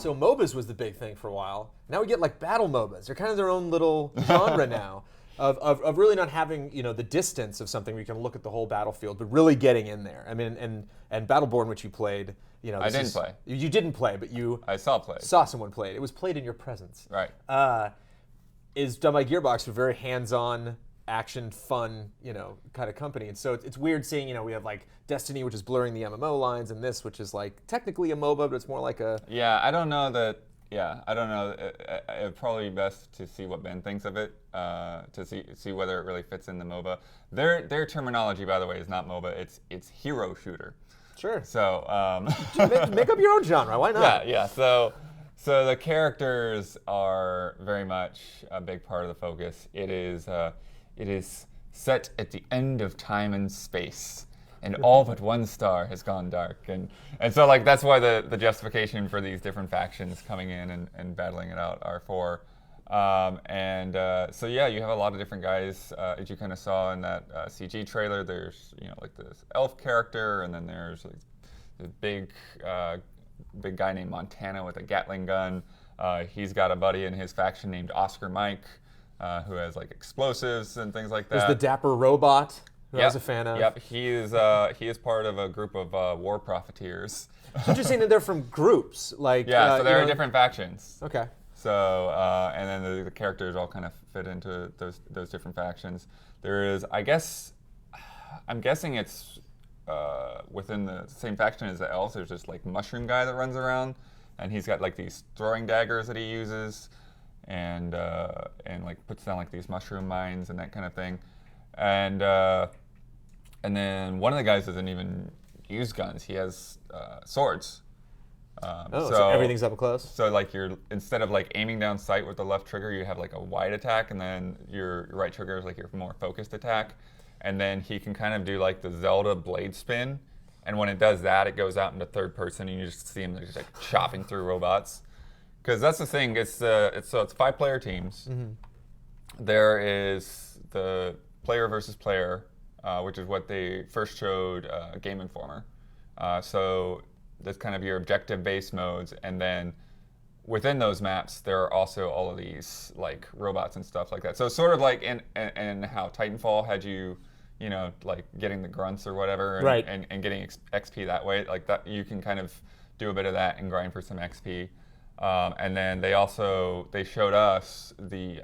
So MOBAs was the big thing for a while. Now we get like battle MOBAs. They're kind of their own little genre now of really not having the distance of something where you can look at the whole battlefield, but really getting in there. I mean, and Battleborn, which you played, I didn't play. You didn't play, but I saw someone play it. It was played in your presence. Right. Is done by Gearbox, a very hands-on, action, fun, kind of company. And so it's weird seeing, we have like Destiny, which is blurring the MMO lines, and this, which is like technically a MOBA, but it's more like a... Yeah, I don't know that... Yeah, I don't know. It'd probably be best to see what Ben thinks of it, to see whether it really fits in the MOBA. Their terminology, by the way, is not MOBA. It's hero shooter. Sure. So make up your own genre. Why not? Yeah. So the characters are very much a big part of the focus. It is set at the end of time and space, and all but one star has gone dark, and so like that's why the justification for these different factions coming in and battling it out are for. So yeah, you have a lot of different guys, as you kind of saw in that CG trailer. There's like this elf character, and then there's like the big guy named Montana with a Gatling gun. He's got a buddy in his faction named Oscar Mike, who has like explosives and things like that. There's the dapper robot who I was a fan of. Yep, he is part of a group of war profiteers. So you're saying that they're from groups, like so there are different factions. Okay. So and then the characters all kind of fit into those different factions. There is, I'm guessing it's within the same faction as the elves. There's this like mushroom guy that runs around, and he's got like these throwing daggers that he uses, and like puts down like these mushroom mines and that kind of thing, and then one of the guys doesn't even use guns. He has swords. So everything's up close. So like instead of like aiming down sight with the left trigger, you have like a wide attack, and then your right trigger is like your more focused attack. And then he can kind of do like the Zelda blade spin, and when it does that, it goes out into third person, and you just see him just like chopping through robots. Because that's the thing. It's 5-player teams. Mm-hmm. There is the player versus player, which is what they first showed Game Informer. So that's kind of your objective-based modes, and then within those maps, there are also all of these like robots and stuff like that. So sort of like in how Titanfall had you like getting the grunts or whatever, and, right, and getting XP that way, like that you can kind of do a bit of that and grind for some XP. And then they showed us the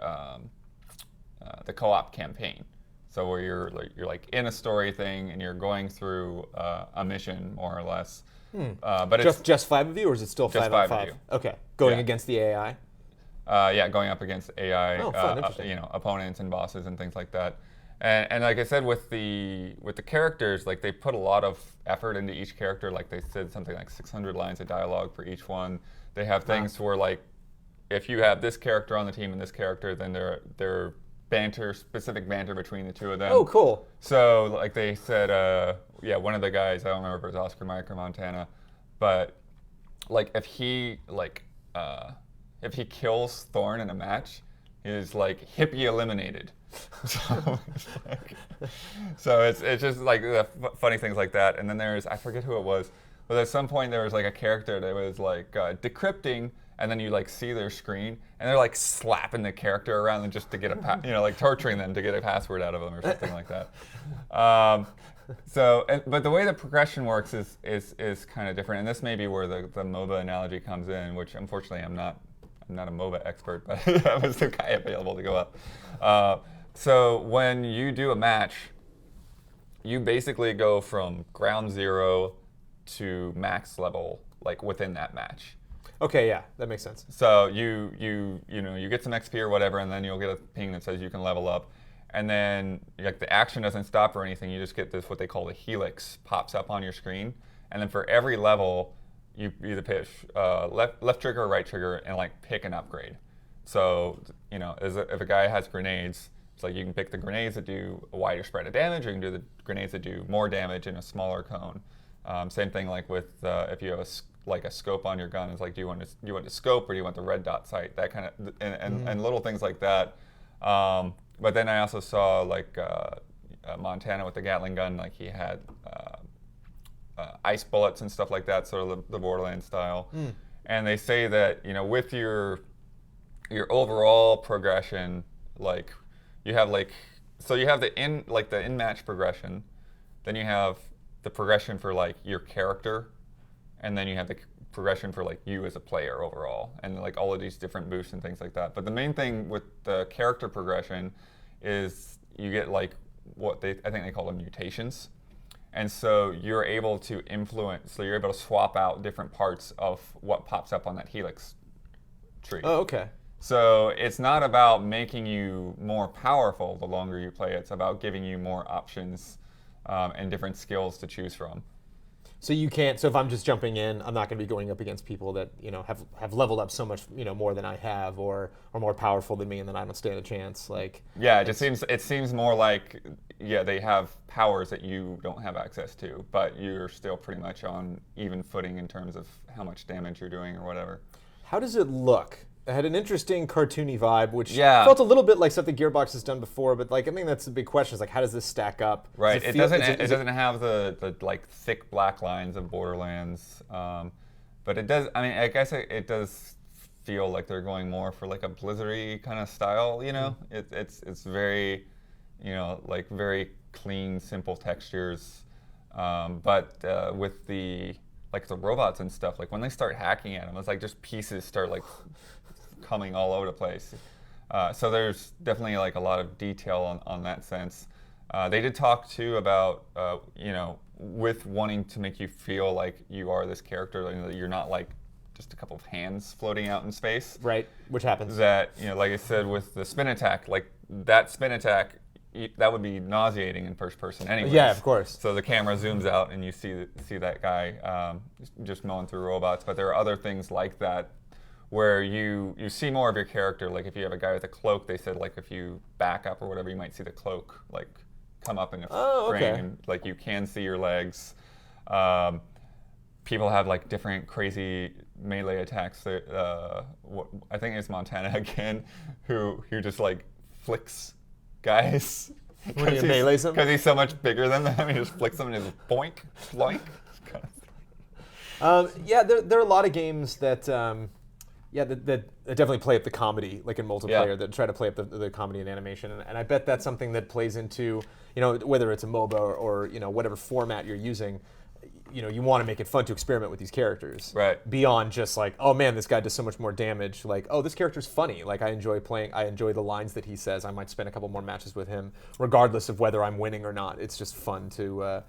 co-op campaign. So where you're like in a story thing and you're going through a mission more or less. But it's just 5 of you, or is it still 5 on 5? Okay, going against the AI. Going up against AI, opponents and bosses and things like that. And like I said, with the characters, like they put a lot of effort into each character. Like they said something like 600 lines of dialogue for each one. They have things where like if you have this character on the team and this character, then there specific banter between the two of them. Oh, cool. So like they said, one of the guys, I don't remember if it was Oscar Mike or Montana, but like if he kills Thorn in a match, he's like hippie eliminated. So it's just like funny things like that. And then there's, I forget who it was, but at some point there was like a character that was like decrypting, and then you like see their screen, and they're like slapping the character around and just to get like torturing them to get a password out of them or something like that. But the way the progression works is kind of different, and this may be where the MOBA analogy comes in, which unfortunately I'm not a MOBA expert, but I was the guy available to go up. So when you do a match, you basically go from ground zero to max level, like within that match. Okay, yeah, that makes sense. So you get some XP or whatever, and then you'll get a ping that says you can level up, and then like the action doesn't stop or anything. You just get this what they call the helix pops up on your screen, and then for every level, you either push left trigger or right trigger and like pick an upgrade. So if a guy has grenades, it's like you can pick the grenades that do a wider spread of damage, or you can do the grenades that do more damage in a smaller cone. Same thing like with if you have a scope on your gun. It's like do you want to scope, or do you want the red dot sight? That kind of and little things like that. But then I also saw like Montana with the Gatling gun, like he had ice bullets and stuff like that, sort of the Borderlands style. And they say that, with your overall progression, like you have so you have the in-match progression, then you have the progression for like your character, and then you have the progression for like you as a player overall, and like all of these different boosts and things like that. But the main thing with the character progression is you get like I think they call them mutations. And so you're able to influence, so you're able to swap out different parts of what pops up on that helix tree. Oh, okay. So it's not about making you more powerful the longer you play. It's about giving you more options and different skills to choose from. So you can't. So if I'm just jumping in, I'm not going to be going up against people that have leveled up so much more than I have, or more powerful than me, and then I don't stand a chance. Like it seems more like they have powers that you don't have access to, but you're still pretty much on even footing in terms of how much damage you're doing or whatever. How does it look? It had an interesting cartoony vibe, which felt a little bit like something Gearbox has done before. But like, I think that's the big question: is like, how does this stack up? Right. It doesn't have the like thick black lines of Borderlands, but it does. I mean, I guess it does feel like they're going more for like a Blizzard-y kind of style. It's very, like very clean, simple textures, but with the robots and stuff, like when they start hacking at them, it's like just pieces start like coming all over the place. So there's definitely like a lot of detail on that sense. They did talk too about, with wanting to make you feel like you are this character, that you're not like just a couple of hands floating out in space. Right, which happens. That, like I said, with the spin attack, like that spin attack, that would be nauseating in first person anyway. Yeah, of course. So the camera zooms out and you see that guy just mowing through robots. But there are other things like that where you see more of your character. Like if you have a guy with a cloak, they said like if you back up or whatever, you might see the cloak like come up in a frame. Okay. And, like you can see your legs. People have like different crazy melee attacks. I think it's Montana again, who just like flicks guys. When he melees them? Because he's so much bigger than them, he just flicks them and just boink, bloink. There are a lot of games that that definitely play up the comedy, like in multiplayer, that try to play up the comedy and animation, and I bet that's something that plays into, whether it's a MOBA or whatever format you're using. You want to make it fun to experiment with these characters. Right. Beyond just like, oh man, this guy does so much more damage. Like, oh, this character's funny. Like, I enjoy the lines that he says. I might spend a couple more matches with him, regardless of whether I'm winning or not. It's just fun to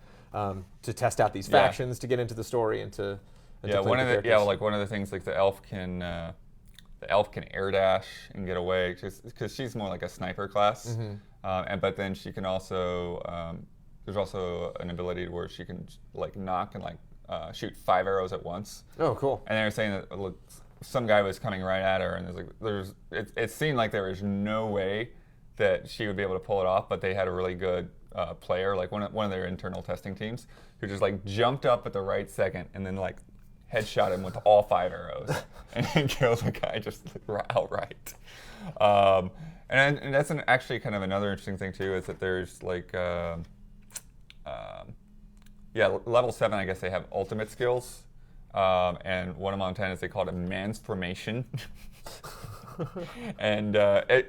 test out these factions, to get into the story, and to play one with of the characters. like one of the things, like the elf can air dash and get away because she's more like a sniper class, but then she can also. There's also an ability where she can like knock and like shoot 5 arrows at once. Oh, cool. And they were saying that some guy was coming right at her, and it seemed like there was no way that she would be able to pull it off, but they had a really good player, like one of their internal testing teams, who just like jumped up at the right second and then like headshot him with all 5 arrows and then killed the guy just outright. And that's actually kind of another interesting thing too, is that there's like. Level 7, I guess they have ultimate skills. And one of Montana's, they call it a mansformation. And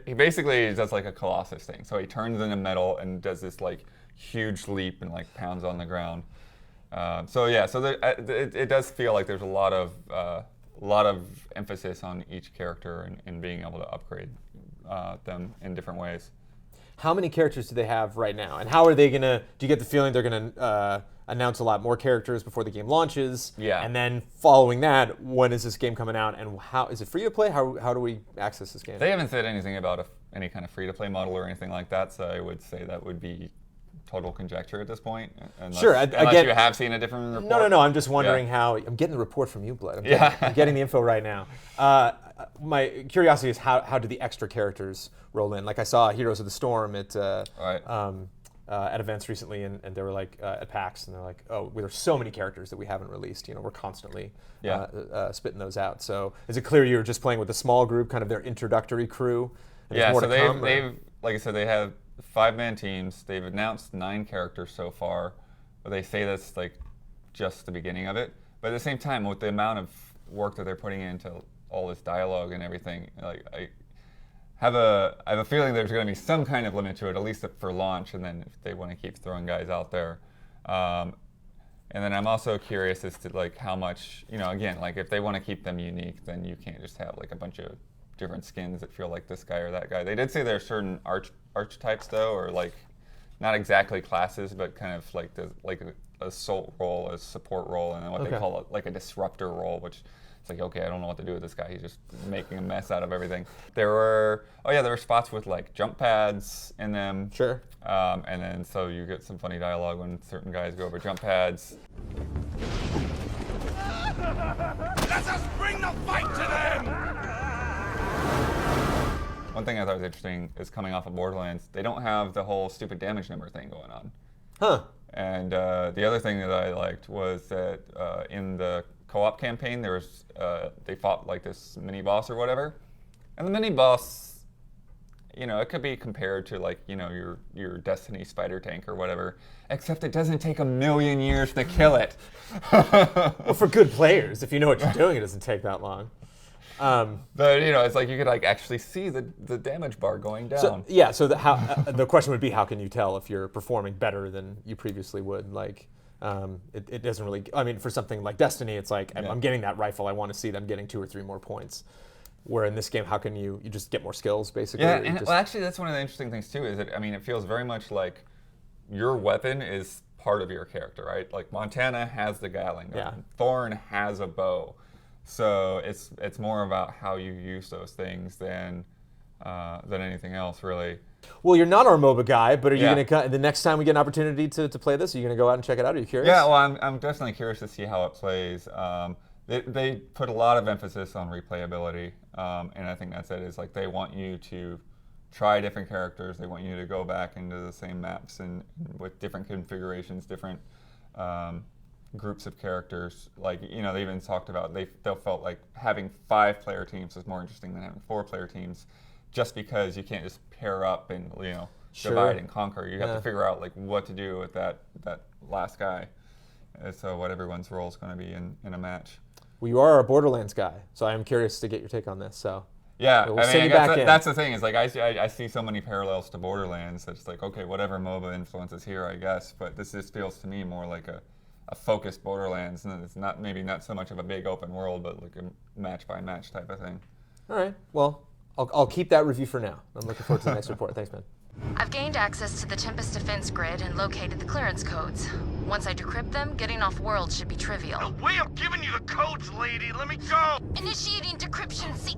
he basically does like a Colossus thing. So he turns into metal and does this like huge leap and like pounds on the ground. It does feel like there's a lot of emphasis on each character and being able to upgrade them in different ways. How many characters do they have right now? And how are they going to, do you get the feeling they're going to announce a lot more characters before the game launches? Yeah. And then following that, when is this game coming out? And how is it free to play? How do we access this game? They haven't said anything about any kind of free-to-play model or anything like that, so I would say that would be total conjecture at this point. Unless you have seen a different report. No. I'm just wondering how. I'm getting the report from you, Blood. I'm getting the info right now. My curiosity is how do the extra characters roll in? Like I saw Heroes of the Storm at events recently, and they were like at PAX, and they're like, oh, there's so many characters that we haven't released. We're constantly spitting those out. So is it clear you're just playing with a small group, kind of their introductory crew? And yeah, so they've like I said, they have 5-man teams. They've announced 9 characters so far, but they say that's like just the beginning of it. But at the same time, with the amount of work that they're putting into all this dialogue and everything. Like I have a feeling there's going to be some kind of limit to it, at least for launch, and then if they want to keep throwing guys out there. And then I'm also curious as to like how much, again, like if they want to keep them unique, then you can't just have like a bunch of different skins that feel like this guy or that guy. They did say there are certain archetypes though, or like not exactly classes, but kind of like a assault role, a support role, and then what they call it, like a disruptor role, which it's like, okay, I don't know what to do with this guy. He's just making a mess out of everything. There were spots with like jump pads in them. Sure. And then so you get some funny dialogue when certain guys go over jump pads. Let us bring the fight to them! One thing I thought was interesting is coming off of Borderlands, they don't have the whole stupid damage number thing going on. Huh. And the other thing that I liked was that in the co-op campaign, there was they fought like this mini boss or whatever, and the mini boss, it could be compared to like your Destiny spider tank or whatever, except it doesn't take 1,000,000 years to kill it. Well, for good players, if you know what you're doing, it doesn't take that long. But it's like you could like actually see the damage bar going down. So the question would be, how can you tell if you're performing better than you previously would? Like, it doesn't really. I mean, for something like Destiny, it's like I'm getting that rifle. I want to see them getting 2 or 3 more points. Where in this game, how can you just get more skills basically? Yeah, and well, actually, that's one of the interesting things too. Is that it feels very much like your weapon is part of your character, right? Like Montana has the Gatling gun. Yeah. Thorn has a bow. So it's more about how you use those things than anything else, really. Well, you're not our MOBA guy, but are you going to, the next time we get an opportunity to play this, are you going to go out and check it out? Are you curious? Yeah, well, I'm definitely curious to see how it plays. They put a lot of emphasis on replayability, and I think that's it. Is like they want you to try different characters. They want you to go back into the same maps and with different configurations, different groups of characters. Like, they even talked about they felt like having 5-player teams was more interesting than having 4-player teams, just because you can't just pair up and divide and conquer. You have to figure out like what to do with that last guy. So what everyone's role is going to be in a match. Well, you are a Borderlands guy, so I am curious to get your take on this. So yeah, we'll I guess that's the thing. Is like I see so many parallels to Borderlands. It's like, okay, whatever MOBA influences here, I guess, but this just feels to me more like a focused Borderlands, and it's maybe not so much of a big open world, but like a match by match type of thing. All right. Well, I'll keep that review for now. I'm looking forward to the next report. Thanks, man. I've gained access to the Tempest defense grid and located the clearance codes. Once I decrypt them, getting off-world should be trivial. No way I'm giving you the codes, lady. Let me go. Initiating decryption sequence.